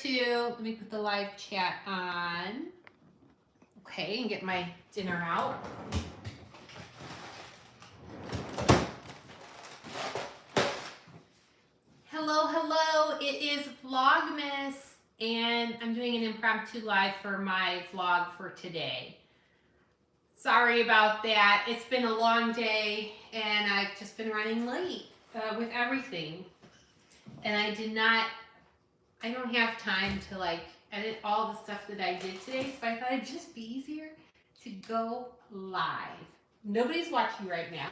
Let me put the live chat on. Okay, and get my dinner out. Hello, hello. It is Vlogmas, and I'm doing an impromptu live for my vlog for today. Sorry about that. It's been a long day, and I've just been running late with everything. And I don't have time to like edit all the stuff that I did today, so I thought it'd just be easier to go live. Nobody's watching right now,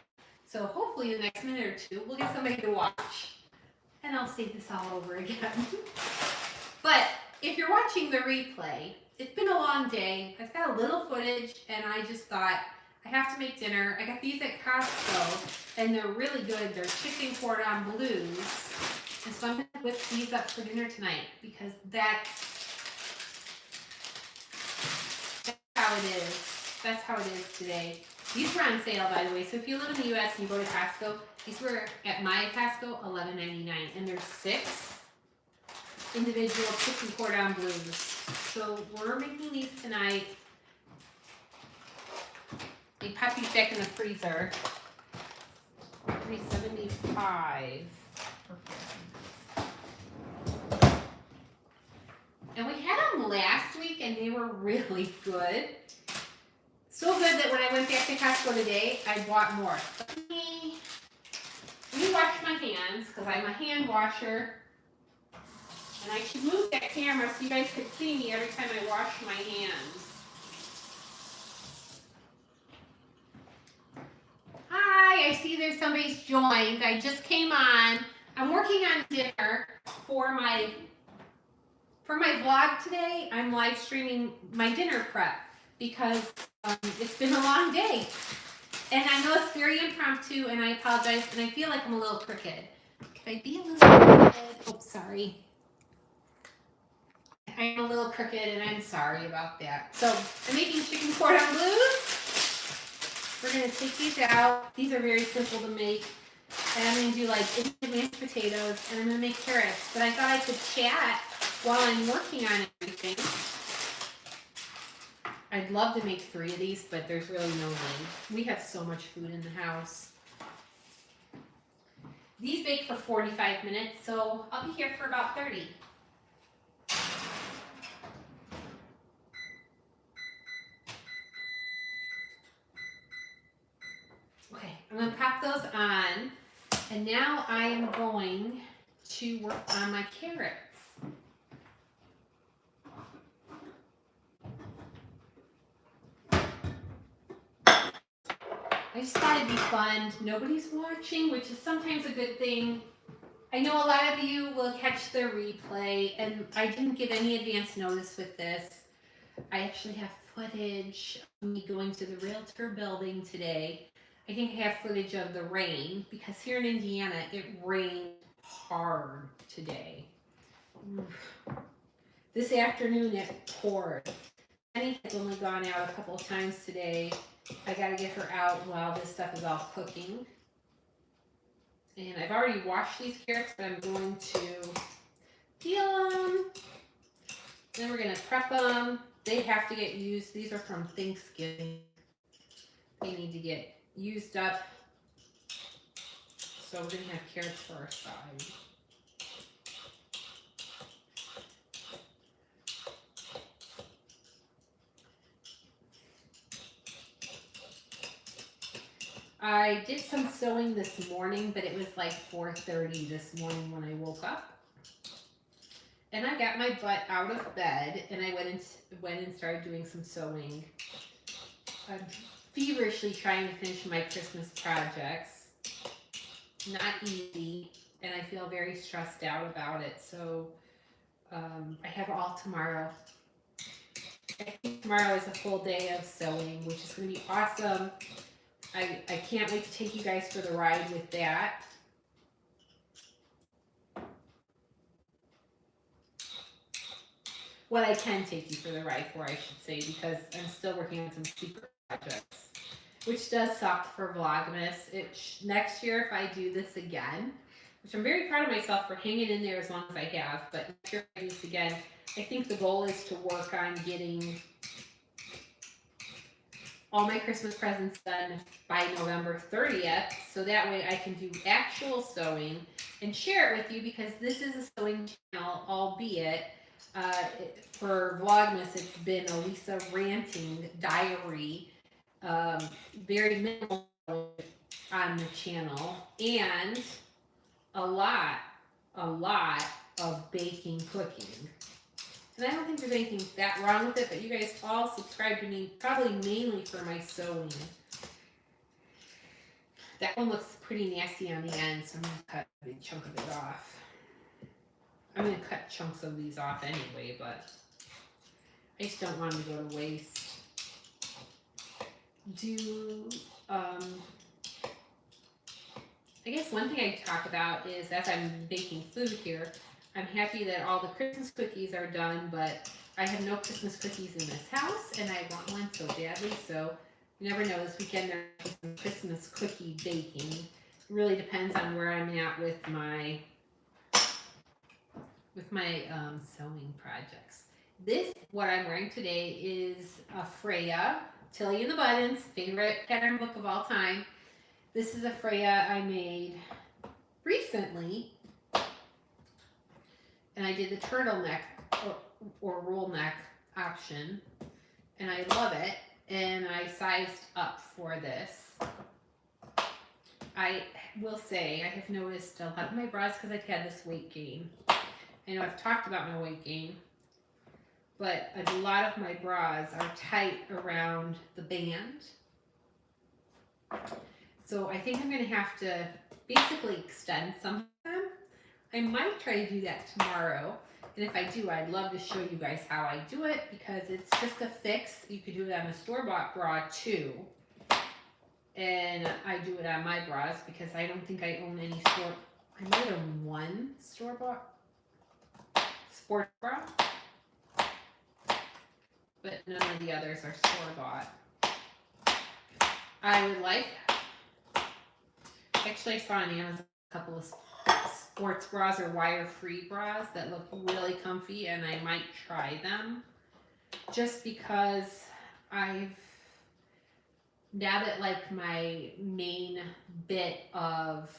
so hopefully in the next minute or two, we'll get somebody to watch, and I'll say this all over again. But if you're watching the replay, it's been a long day. I've got a little footage, and I just thought I have to make dinner. I got these at Costco, and they're really good. They're chicken cordon bleus. And so I'm going to whip these up for dinner tonight because that's how it is. That's how it is today. These were on sale, by the way. So if you live in the U.S. and you go to Costco, these were at my Costco $11.99, and there's 6 individual chicken cordon bleus. So we're making these tonight. They pop these back in the freezer. $3.75. And we had them last week, and they were really good. So good that when I went back to Costco today, I bought more. Let me wash my hands, because I'm a hand washer. And I should move that camera so you guys could see me every time I wash my hands. Hi, I see there's somebody's joined. I just came on. I'm working on dinner for my vlog today. I'm live streaming my dinner prep because it's been a long day. And I know it's very impromptu, and I apologize, and I feel like I'm a little crooked. Could I be a little crooked? Oh, sorry. I'm a little crooked, and I'm sorry about that. So I'm making chicken cordon bleus. We're going to take these out. These are very simple to make. And I'm going to do like mashed potatoes, and I'm going to make carrots. But I thought I could chat while I'm working on everything. I'd love to make 3 of these, but there's really no need. We have so much food in the house. These bake for 45 minutes, so I'll be here for about 30. Okay, I'm going to pop those on, and now I am going to work on my carrots. I just thought it'd be fun. Nobody's watching, which is sometimes a good thing. I know a lot of you will catch the replay, and I didn't give any advance notice with this. I actually have footage of me going to the Realtor building today. I think I have footage of the rain, because here in Indiana, it rained hard today. This afternoon, it poured. Penny has only gone out a couple of times today. I gotta get her out while this stuff is all cooking. And I've already washed these carrots, but I'm going to peel them. Then we're gonna prep them. They have to get used. These are from Thanksgiving. They need to get used up. So we're gonna have carrots for our side. I did some sewing this morning, but it was like 4:30 this morning when I woke up. And I got my butt out of bed, and I went and started doing some sewing. I'm feverishly trying to finish my Christmas projects. Not easy, and I feel very stressed out about it. So I have all tomorrow. I think tomorrow is a full day of sewing, which is going to be awesome. I can't wait to take you guys for the ride with that. Well, I can take you for the ride for, I should say, because I'm still working on some secret projects, which does suck for Vlogmas. Next year, if I do this again, which I'm very proud of myself for hanging in there as long as I have, but next year if I do this again, I think the goal is to work on getting all my Christmas presents done by November 30th, so that way I can do actual sewing and share it with you, because this is a sewing channel, albeit for Vlogmas it's been a Lisa ranting diary, very minimal on the channel, and a lot of baking, cooking. And I don't think there's anything that wrong with it, but you guys all subscribe to me probably mainly for my sewing. That one looks pretty nasty on the end, so I'm going to cut a big chunk of it off. I'm going to cut chunks of these off anyway, but I just don't want them to go to waste. I guess one thing I talk about is, as I'm baking food here, I'm happy that all the Christmas cookies are done, but I have no Christmas cookies in this house, and I want one so badly, so you never know. This weekend there's some Christmas cookie baking. It really depends on where I'm at with my sewing projects. This, what I'm wearing today, is a Freya, Tilly and the Buttons, favorite pattern book of all time. This is a Freya I made recently, and I did the turtleneck or roll neck option, and I love it, and I sized up for this. I will say I have noticed a lot of my bras, because I've had this weight gain. I know I've talked about my weight gain, but a lot of my bras are tight around the band. So I think I'm going to have to basically extend some of them. I might try to do that tomorrow. And if I do, I'd love to show you guys how I do it, because it's just a fix. You could do it on a store-bought bra too. And I do it on my bras because I don't think I own any I might own one store-bought sport bra, but none of the others are store-bought. I would like, actually I saw on Amazon a couple of sports bras or wire-free bras that look really comfy, and I might try them, just because now that like my main bit of,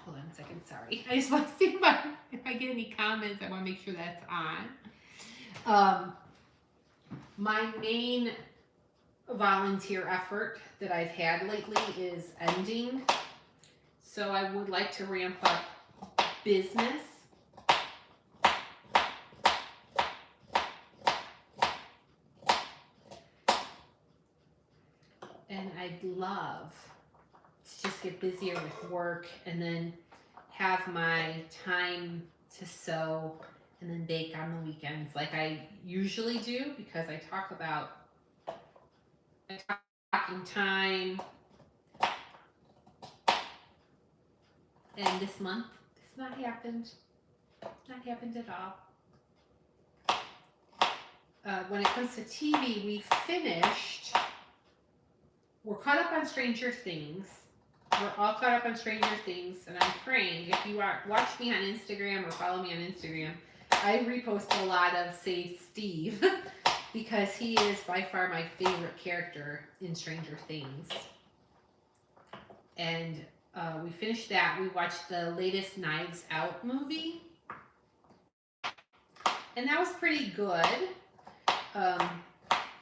hold on a second, sorry. I just want to see if I get any comments. I want to make sure that's on. My main volunteer effort that I've had lately is ending. So I would like to ramp up business. And I'd love to just get busier with work and then have my time to sew and then bake on the weekends like I usually do, because I talk about talking time. And this month, it's not happened. Not happened at all. When it comes to TV, we finished. We're caught up on Stranger Things. We're all caught up on Stranger Things, and I'm praying, if you watch me on Instagram or follow me on Instagram, I repost a lot of Say Steve because he is by far my favorite character in Stranger Things. And we finished that. We watched the latest Knives Out movie, and that was pretty good.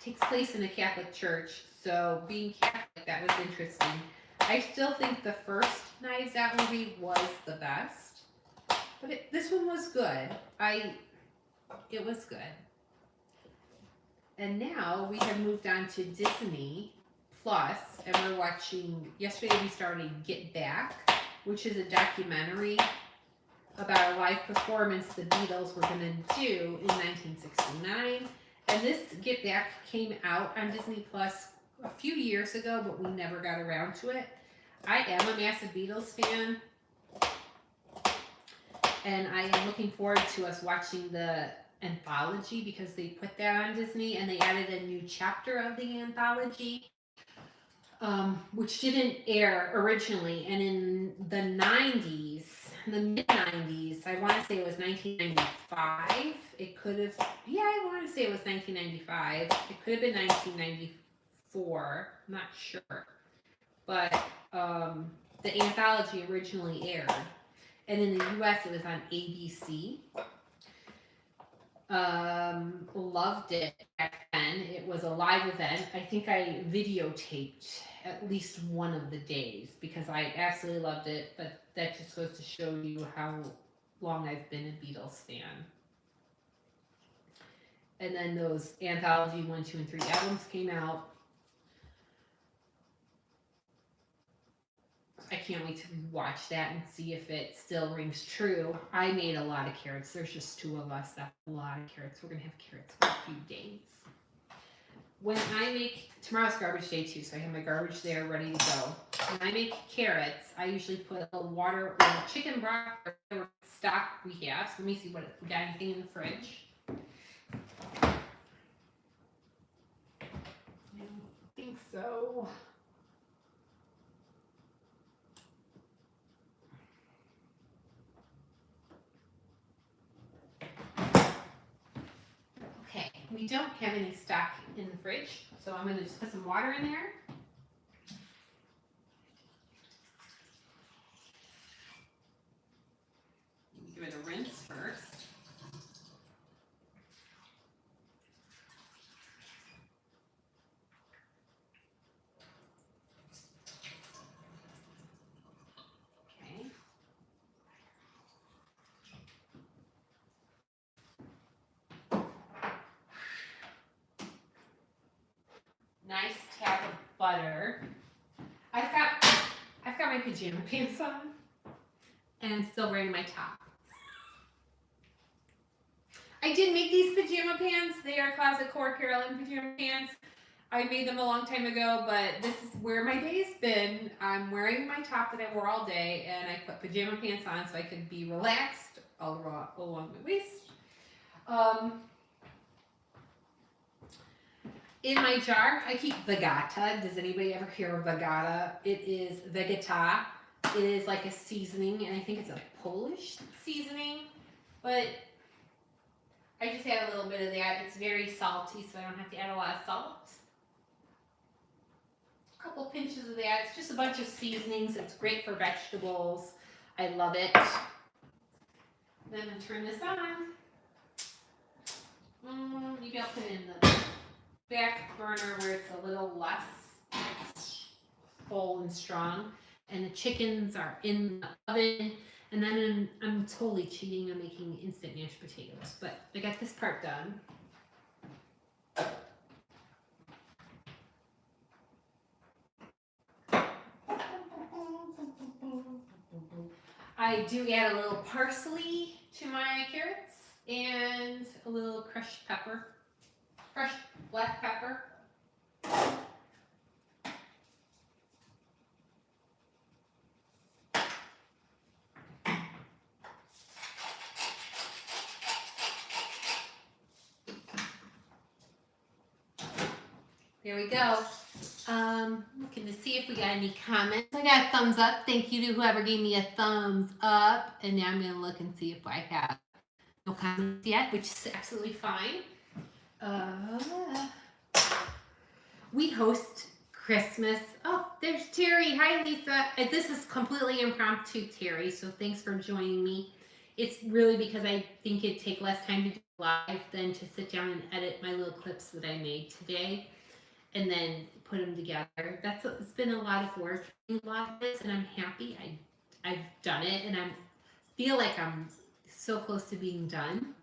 Takes place in a Catholic church, so being Catholic, that was interesting. I still think the first Knives Out movie was the best, but this one was good. It was good. And now we have moved on to Disney Plus, and we're watching, yesterday we started Get Back, which is a documentary about a live performance the Beatles were going to do in 1969. And this Get Back came out on Disney Plus a few years ago, but we never got around to it. I am a massive Beatles fan, and I am looking forward to us watching the anthology, because they put that on Disney, and they added a new chapter of the anthology, which didn't air originally. And in the 90s, in the mid 90s. I want to say it was 1995. It could have, yeah, I want to say it was 1995. It could have been 1994. I'm not sure. But the anthology originally aired. And in the US, it was on ABC. Loved it back then. It was a live event. I think I videotaped at least one of the days because I absolutely loved it. But that just goes to show you how long I've been a Beatles fan. And then those anthology 1, 2, and 3 albums came out. I can't wait to watch that and see if it still rings true. I made a lot of carrots. There's just 2 of us. That's a lot of carrots. We're going to have carrots for a few days. When I make, tomorrow's garbage day too, so I have my garbage there ready to go. When I make carrots, I usually put a little water or chicken broth or whatever stock we have. So let me see what we got anything in the fridge. I don't think so. Okay, we don't have any stock in the fridge, so I'm going to just put some water in there. Give it a rinse first. Okay. Nice tap of butter. I've got my pajama pants on, and I'm still wearing my top. I did make these pajama pants. They are Closet Core Carolyn pajama pants. I made them a long time ago, but this is where my day's been. I'm wearing my top that I wore all day, and I put pajama pants on so I could be relaxed along my waist. In my jar, I keep Vegata. Does anybody ever hear of Vegata? It is Vegeta. It is like a seasoning, and I think it's a Polish seasoning, but I just add a little bit of that. It's very salty, so I don't have to add a lot of salt. A couple pinches of that. It's just a bunch of seasonings. It's great for vegetables. I love it. Then I turn this on. Maybe I'll put it in the back burner where it's a little less full and strong. And the chickens are in the oven. And then I'm totally cheating. I'm making instant mashed potatoes. But I got this part done. I do add a little parsley to my carrots and a little crushed pepper. Crushed black pepper. There we go. Looking to see if we got any comments. I got a thumbs up. Thank you to whoever gave me a thumbs up. And now I'm going to look and see if I have no comments yet, which is absolutely fine. We host Christmas. Oh, there's Terry. Hi, Lisa. This is completely impromptu, Terry, so thanks for joining me. It's really because I think it'd take less time to do live than to sit down and edit my little clips that I made today and then put them together. It's been a lot of work, a lot of this, and I'm happy I've done it, and I feel like I'm so close to being done.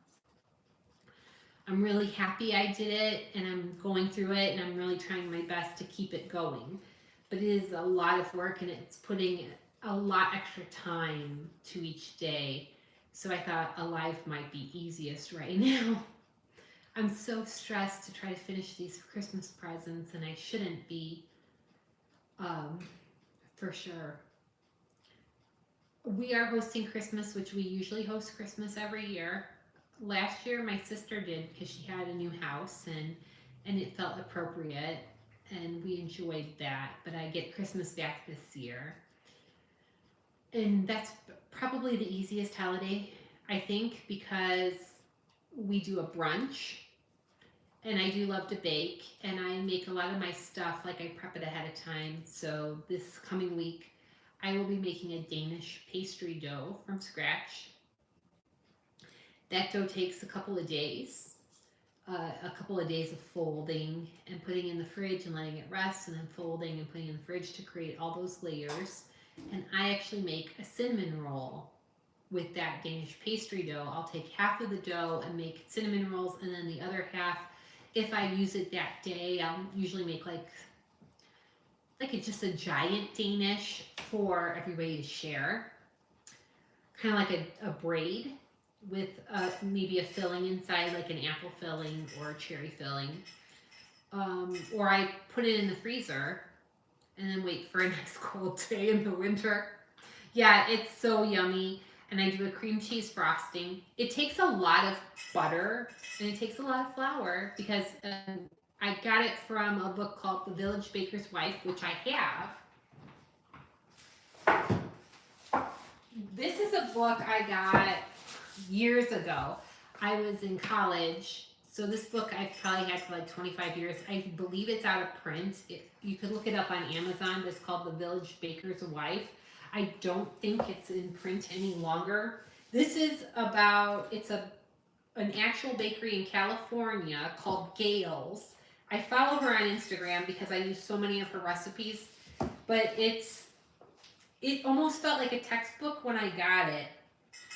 I'm really happy I did it, and I'm going through it, and I'm really trying my best to keep it going. But it is a lot of work, and it's putting a lot extra time to each day. So I thought a live might be easiest right now. I'm so stressed to try to finish these Christmas presents, and I shouldn't be, for sure. We are hosting Christmas, which we usually host Christmas every year. Last year, my sister did because she had a new house, and it felt appropriate, and we enjoyed that. But I get Christmas back this year. And that's probably the easiest holiday, I think, because we do a brunch and I do love to bake and I make a lot of my stuff, like I prep it ahead of time. So this coming week, I will be making a Danish pastry dough from scratch. That dough takes a couple of days of folding and putting in the fridge and letting it rest, and then folding and putting in the fridge to create all those layers. And I actually make a cinnamon roll with that Danish pastry dough. I'll take half of the dough and make cinnamon rolls, and then the other half, if I use it that day, I'll usually make like it's just a giant Danish for everybody to share, kind of like a braid with maybe a filling inside, like an apple filling or a cherry filling. Or I put it in the freezer and then wait for a nice cold day in the winter. Yeah, it's so yummy. And I do a cream cheese frosting. It takes a lot of butter and it takes a lot of flour because I got it from a book called The Village Baker's Wife, which I have. This is a book I got years ago. I was in college, so this book I've probably had for like 25 years. I believe it's out of print. You could look it up on Amazon, but it's called The Village Baker's Wife. I don't think it's in print any longer. This is about, an actual bakery in California called Gail's. I follow her on Instagram because I use so many of her recipes, but it almost felt like a textbook when I got it.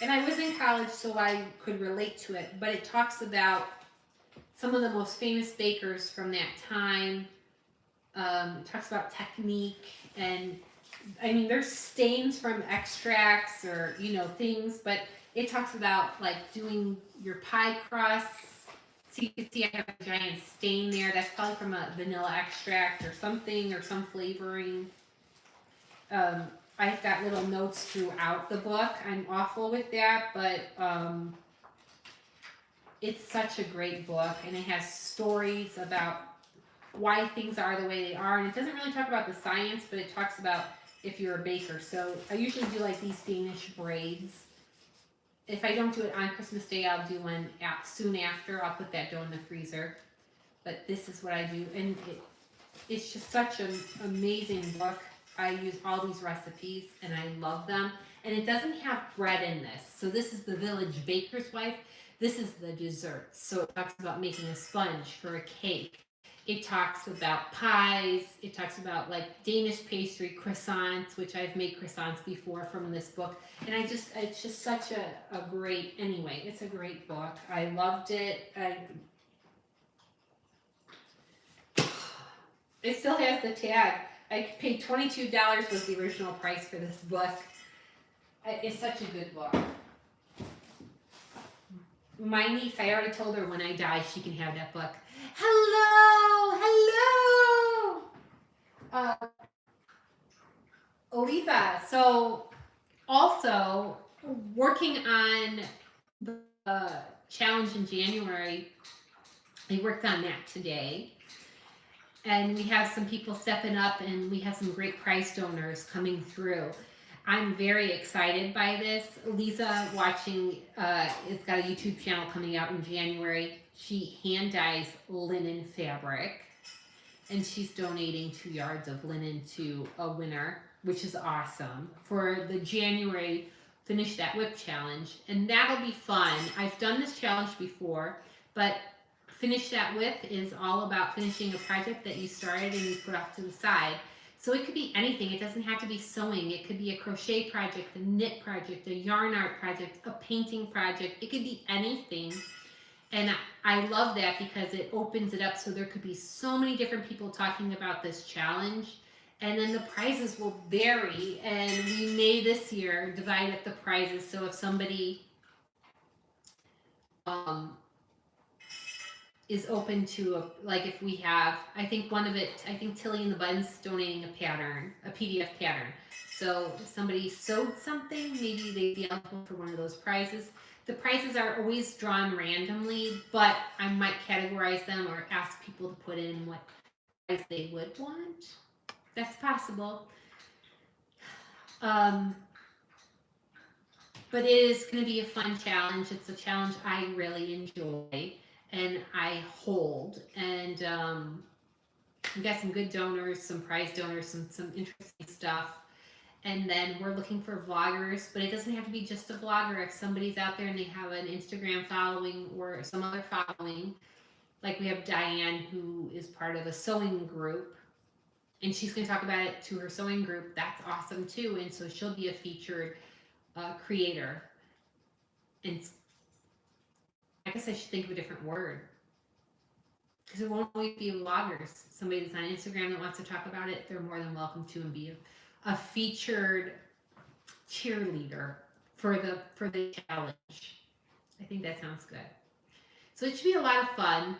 And I was in college, so I could relate to it, but it talks about some of the most famous bakers from that time. It talks about technique, and I mean, there's stains from extracts or, things, but it talks about like doing your pie crusts. So you can see I have a giant stain there. That's probably from a vanilla extract or something, or some flavoring. I've got little notes throughout the book. I'm awful with that, but it's such a great book, and it has stories about why things are the way they are, and it doesn't really talk about the science, but it talks about if you're a baker. So I usually do like these Danish braids. If I don't do it on Christmas Day, I'll do one soon after. I'll put that dough in the freezer. But this is what I do, and it's just such an amazing book. I use all these recipes and I love them. And it doesn't have bread in this. So this is The Village Baker's Wife. This is the dessert. So it talks about making a sponge for a cake. It talks about pies. It talks about like Danish pastry, croissants, which I've made croissants before from this book. And it's just such a great, anyway, it's a great book. I loved it. It still has the tag. I paid $22 was the original price for this book. It's such a good book. My niece, I already told her when I die, she can have that book. Hello. Elisa, so also working on the challenge in January, I worked on that today. And we have some people stepping up, and we have some great prize donors coming through. I'm very excited by this. Lisa watching has got a YouTube channel coming out in January. She hand dyes linen fabric, and she's donating 2 yards of linen to a winner, which is awesome, for the January Finish That Whip challenge. And that'll be fun. I've done this challenge before, but Finish That Whip is all about finishing a project that you started and you put off to the side. So it could be anything. It doesn't have to be sewing. It could be a crochet project, a knit project, a yarn art project, a painting project. It could be anything. And I love that because it opens it up so there could be so many different people talking about this challenge. And then the prizes will vary. And we may this year divide up the prizes. So if somebody is open to if we have, I think Tilly and the Buns donating a PDF pattern. So if somebody sewed something, maybe they'd be eligible for one of those prizes. The prizes are always drawn randomly, but I might categorize them or ask people to put in what prize they would want. That's possible. But it is going to be a fun challenge. It's a challenge I really enjoy and I hold. And we got some good donors, some prize donors, some interesting stuff. And then we're looking for vloggers, but it doesn't have to be just a vlogger. If somebody's out there and they have an Instagram following or some other following, like we have Diane, who is part of a sewing group, and she's going to talk about it to her sewing group. That's awesome too. And so she'll be a featured creator. And I guess I should think of a different word because it won't always be vloggers. Somebody that's on Instagram that wants to talk about it, they're more than welcome to and be a featured cheerleader for the challenge. I think that sounds good. So it should be a lot of fun.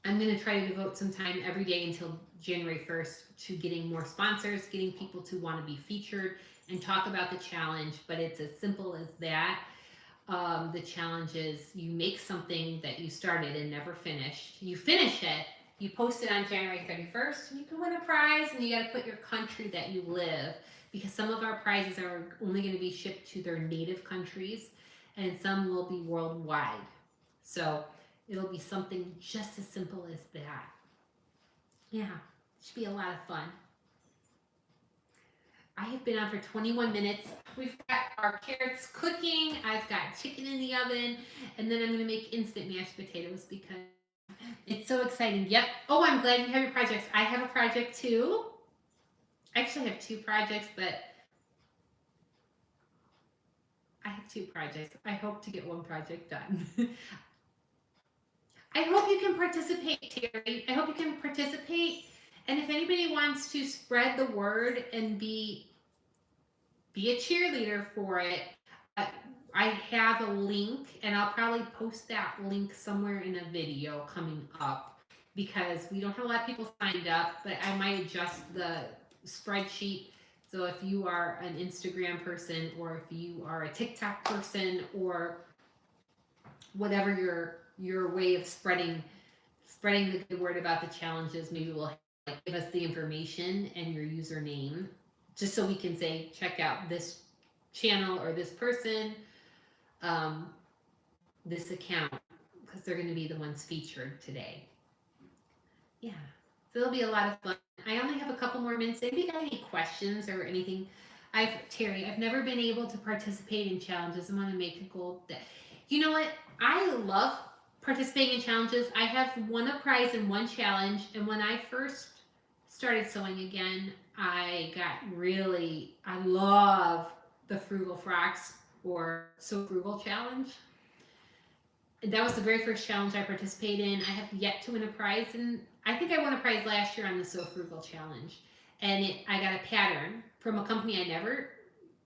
I'm going to try to devote some time every day until January 1st to getting more sponsors, getting people to want to be featured and talk about the challenge. But it's as simple as that. The challenge is you make something that you started and never finished. You finish it, you post it on January 31st, and you can win a prize, and you got to put your country that you live, because some of our prizes are only going to be shipped to their native countries, and some will be worldwide. So it'll be something just as simple as that. Yeah, it should be a lot of fun. I have been on for 21 minutes. We've got our carrots cooking. I've got chicken in the oven. And then I'm going to make instant mashed potatoes because it's so exciting. Yep. Oh, I'm glad you have your projects. I have a project too. I actually have two projects, but I have two projects. I hope to get one project done. I hope you can participate, Terry. I hope you can participate. And if anybody wants to spread the word and be a cheerleader for it, I have a link, and I'll probably post that link somewhere in a video coming up because we don't have a lot of people signed up, but I might adjust the spreadsheet. So if you are an Instagram person or if you are a TikTok person or whatever your way of spreading the good word about the challenges, maybe we'll give us the information and your username just so we can say check out this channel or this person, this account, because they're going to be the ones featured today. Yeah, so it'll be a lot of fun. I only have a couple more minutes. Anybody got any questions or anything? Terry, I've never been able to participate in challenges. I'm going to make a goal that, you know what? I love participating in challenges. I have won a prize in one challenge, and when I first started sewing again, I love the Frugal Frocks or Sew Frugal Challenge. That was the very first challenge I participated in. I have yet to win a prize, and I think I won a prize last year on the Sew Frugal Challenge. And I got a pattern from a company I never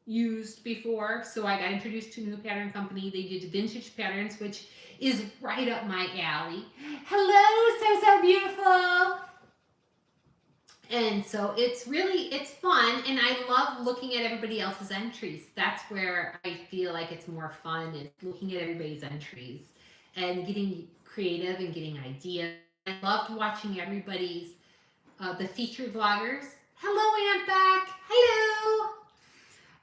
used before, so I got introduced to a new pattern company. They did vintage patterns, which is right up my alley. Hello, so beautiful. And so it's fun, and I love looking at everybody else's entries. That's where I feel like it's more fun, is looking at everybody's entries and getting creative and getting ideas. I loved watching everybody's, the featured vloggers. Hello, Aunt Beck. Hello.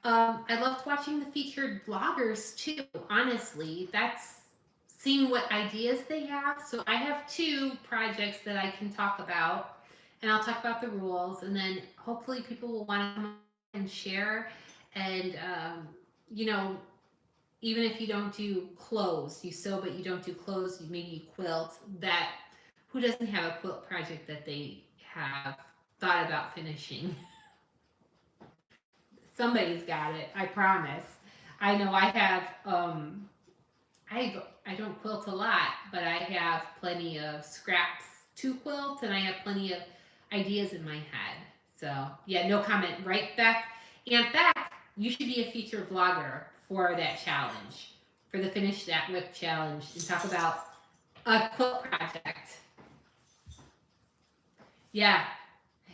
I loved watching the featured vloggers too, honestly. That's seeing what ideas they have. So I have two projects that I can talk about. And I'll talk about the rules, and then hopefully people will want to come and share. And, even if you don't do clothes, you sew, but you don't do clothes, maybe you quilt. Who doesn't have a quilt project that they have thought about finishing? Somebody's got it, I promise. I know I have, I don't quilt a lot, but I have plenty of scraps to quilt, and I have plenty of ideas in my head. So yeah, no comment. Right, Beck? Aunt Beck, you should be a featured vlogger for that challenge, for the Finish That Whip challenge, and talk about a quilt project. Yeah,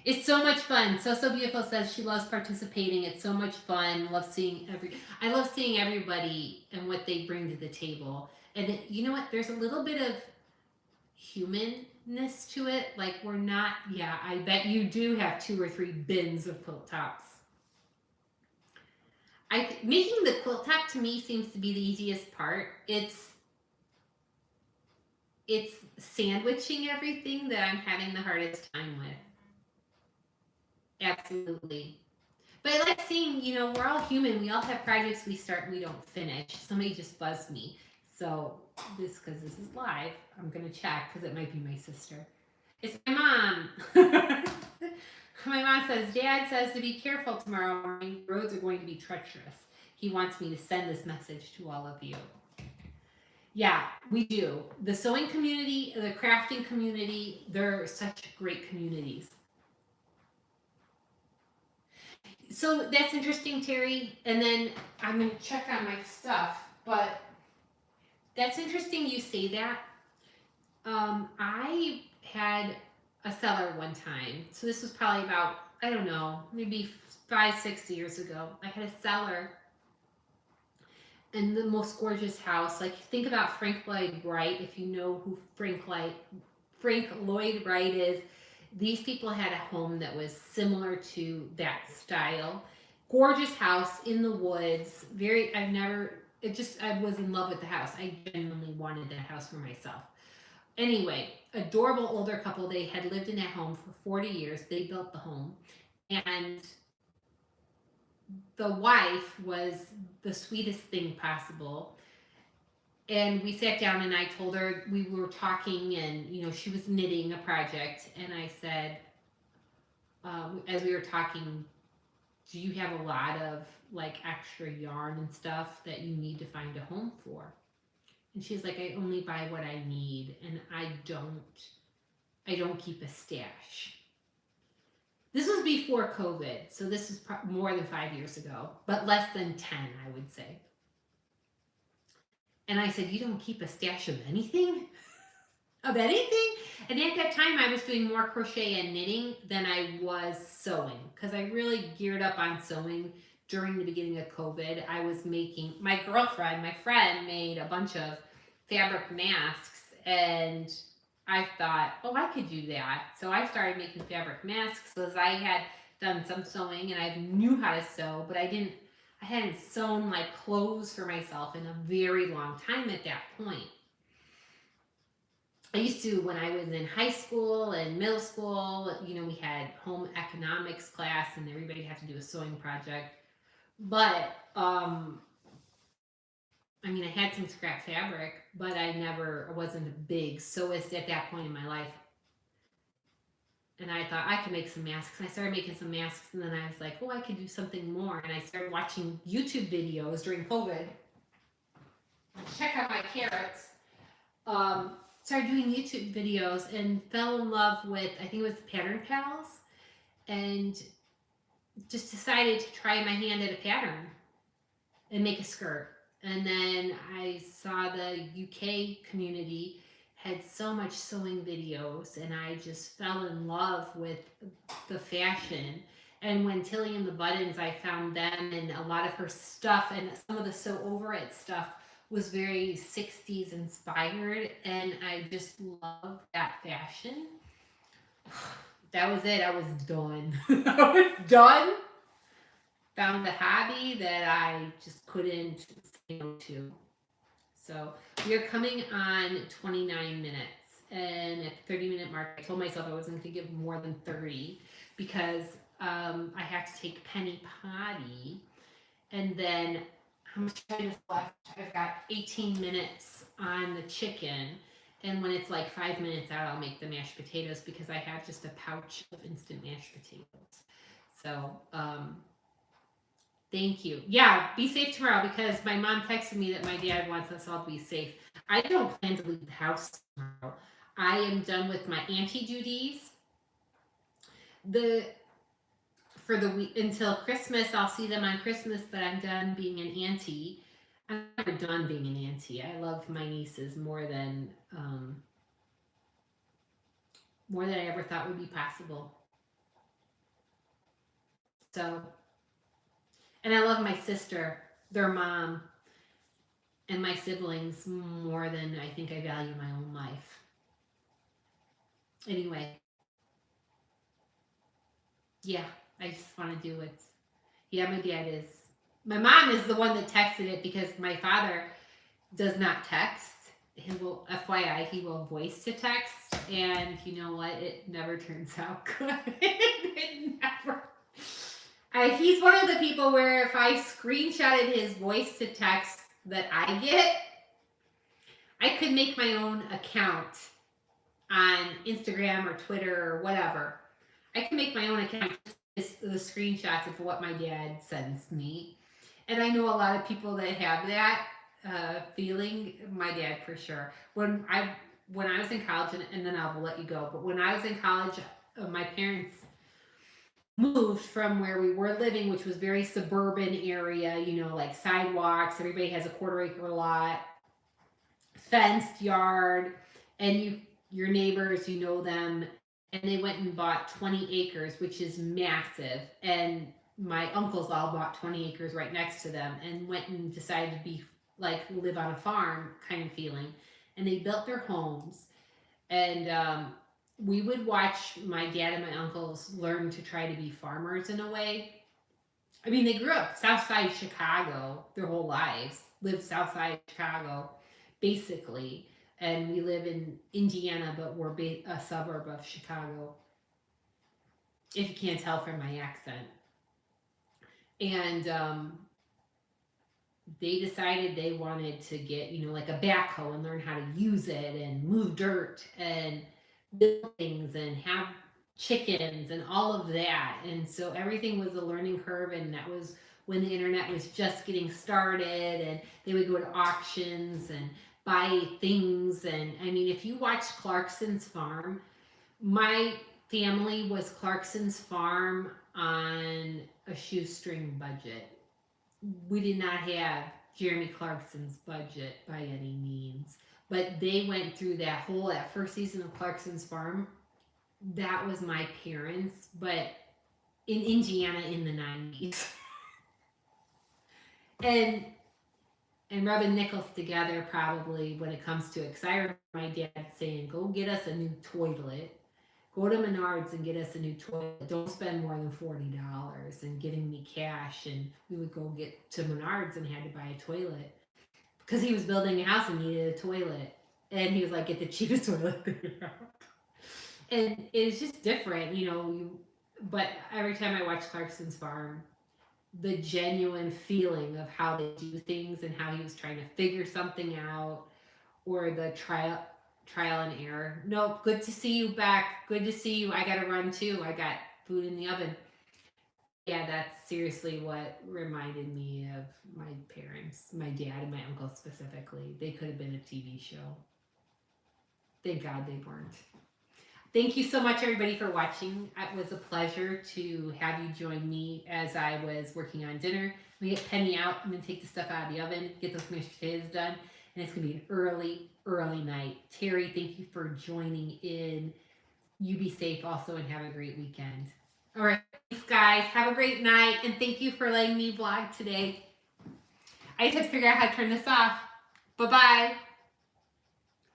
it's so much fun. So Beautiful says she loves participating. It's so much fun. I love seeing everybody and what they bring to the table. And you know what? There's a little bit of humanness to it. Like we're not, yeah, I bet you do have 2 or 3 bins of quilt tops. Making the quilt top to me seems to be the easiest part. It's sandwiching everything that I'm having the hardest time with. Absolutely. But I like seeing, we're all human. We all have projects we start and we don't finish. Somebody just buzzed me. So because this is live, I'm gonna check because it might be my sister. It's my mom. My mom says, Dad says to be careful tomorrow morning. Roads are going to be treacherous. He wants me to send this message to all of you. Yeah, we do. The sewing community, the crafting community, they're such great communities. So that's interesting, Terry. And then I'm going to check on my stuff, but that's interesting you say that. I had a seller one time. So this was probably about, I don't know, maybe 5-6 years ago. I had a seller in the most gorgeous house. Like, think about Frank Lloyd Wright. If you know who Frank Lloyd Wright is, these people had a home that was similar to that style. Gorgeous house in the woods. I was in love with the house. I genuinely wanted that house for myself. Anyway, adorable older couple. They had lived in that home for 40 years. They built the home. And the wife was the sweetest thing possible. And we sat down and I told her, we were talking and, she was knitting a project. And I said, as we were talking, do you have a lot of like extra yarn and stuff that you need to find a home for? And she's like, I only buy what I need and I don't keep a stash. This was before COVID, so this is more than 5 years ago, but less than 10, I would say. And I said, you don't keep a stash of anything? Of anything? And at that time, I was doing more crochet and knitting than I was sewing, because I really geared up on sewing during the beginning of COVID. I was making, my friend made a bunch of fabric masks, and I thought, oh, I could do that. So I started making fabric masks because I had done some sewing and I knew how to sew, but I hadn't sewn like clothes for myself in a very long time at that point. I used to, when I was in high school and middle school, we had home economics class and everybody had to do a sewing project. But I had some scrap fabric, but I wasn't a big sewist at that point in my life. And I thought I could make some masks. And I started making some masks, and then I was like, oh, I could do something more. And I started watching YouTube videos during COVID. Check out my carrots. Started doing YouTube videos and fell in love with, I think it was Pattern Pals, and just decided to try my hand at a pattern and make a skirt. And then I saw the UK community had so much sewing videos, and I just fell in love with the fashion. And when Tilly and the Buttons, I found them, and a lot of her stuff and some of the Sew Over It stuff was very 60s inspired, and I just loved that fashion. That was it. I was done. I was done. Found a hobby that I just couldn't say no to. So we are coming on 29 minutes, and at the 30-minute mark, I told myself I wasn't going to give more than 30 because I have to take Penny potty, and then how much time is left? I've got 18 minutes on the chicken, and when it's like 5 minutes out, I'll make the mashed potatoes because I have just a pouch of instant mashed potatoes. So thank you. Yeah, be safe tomorrow because my mom texted me that my dad wants us all to be safe. I don't plan to leave the house tomorrow. I am done with my auntie duties. For the week until Christmas, I'll see them on Christmas, but I'm done being an auntie. I'm never done being an auntie. I love my nieces more than I ever thought would be possible. So, and I love my sister, their mom, and my siblings more than I think I value my own life. Anyway, yeah, I just want to do it. Yeah, my dad is My mom is the one that texted it because my father does not text. He will, FYI, he will voice to text, and you know what? It never turns out good. It never. He's one of the people where if I screenshotted his voice to text that I get, I could make my own account on Instagram or Twitter or whatever. I can make my own account, the screenshots of what my dad sends me. And I know a lot of people that have that feeling. My dad for sure. When I was in college, and then I'll let you go. But when I was in college, my parents moved from where we were living, which was very suburban area. You know, like sidewalks. Everybody has a quarter-acre lot, fenced yard, and your neighbors, you know them. And they went and bought 20 acres, which is massive. And my uncles all bought 20 acres right next to them and went and decided to be like live on a farm kind of feeling. And they built their homes. And we would watch my dad and my uncles learn to try to be farmers in a way. I mean, they grew up south side Chicago their whole lives, lived south side Chicago, basically. And we live in Indiana, but we're a suburb of Chicago, if you can't tell from my accent. And they decided they wanted to get, you know, like a backhoe and learn how to use it and move dirt and build things and have chickens and all of that. And so everything was a learning curve, and that was when the internet was just getting started, and they would go to auctions and buy things. And I mean, if you watch Clarkson's Farm, my family was Clarkson's Farm on a shoestring budget. We did not have Jeremy Clarkson's budget by any means, but they went through that first season of Clarkson's Farm. That was my parents, but in Indiana in the 90s. and rubbing nickels together probably when it comes to it, because I remember my dad saying, go get us a new toilet. Go to Menards and get us a new toilet. Don't spend more than $40, and giving me cash. And we would go get to Menards and had to buy a toilet because he was building a house and needed a toilet. And he was like, get the cheapest toilet there. And it's just different, you know. But every time I watch Clarkson's Farm, the genuine feeling of how they do things and how he was trying to figure something out, or the trial and error. Nope, good to see you back. Good to see you. I gotta run too. I got food in the oven. Yeah, that's seriously what reminded me of my parents, my dad and my uncle specifically. They could have been a TV show. Thank God they weren't. Thank you so much, everybody, for watching. It was a pleasure to have you join me as I was working on dinner. We get Penny out. I'm going to take the stuff out of the oven, get those mashed potatoes done, and it's going to be an early night. Terry, thank you for joining in. You be safe also, and have a great weekend. All right, thanks, guys. Have a great night, and thank you for letting me vlog today. I just have to figure out how to turn this off. Bye-bye.